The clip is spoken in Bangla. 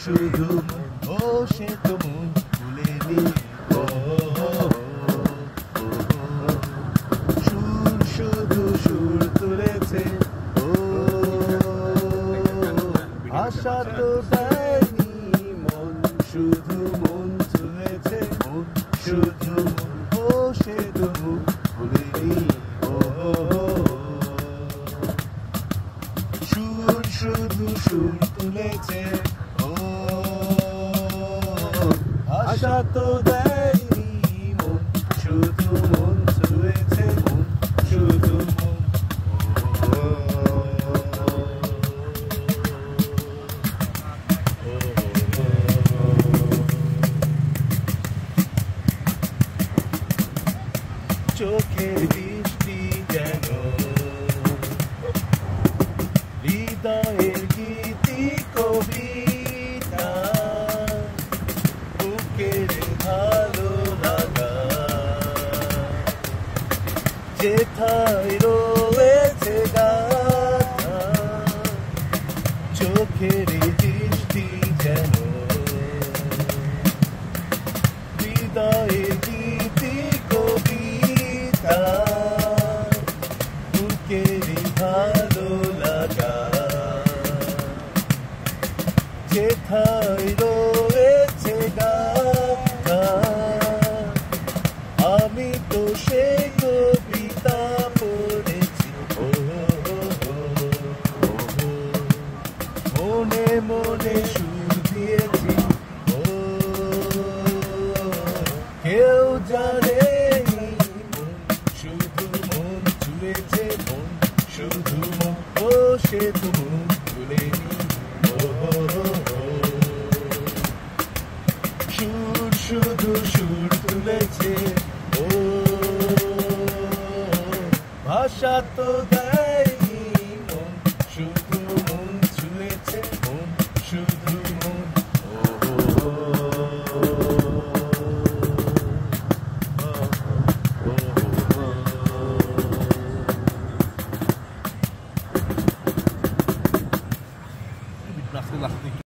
শুধু ও সে তো মন ভুলেনি ও সুর শুধু সুর তুলেছে ও আশা তো দেয়নি মন শুধু মন তুলেছে মন শুধু ও সে তো মন ভুলেনি ও সুর শুধু সুর তুলেছে ও আশা তো দেয়নি মন শুধু মন তুলেছে মন শুধু মন চোখের দৃষ্টি যেন হৃদয়ের গীতি কবিতা বুকের ভালো লাগা যেথায় রয়েছে গাথা চোখের দৃষ্টি যেন হৃদয়ের গীতি কবিতা বুকের ভালো লাগা যেথায় রয়েছে গাথা আমি তো সে কবিতা পড়েছি ও মনে মনে সুর দিয়েছি ও কেউ জানেনি মন শুধু মন তুলেছে মন শুধু মন ও সে তো মন তুলেনি সুর শুধু সুর তুলেছে ও ভাষা তো দেয়নি মন শুধু মন ছুঁয়েছে মন শুধু মন ও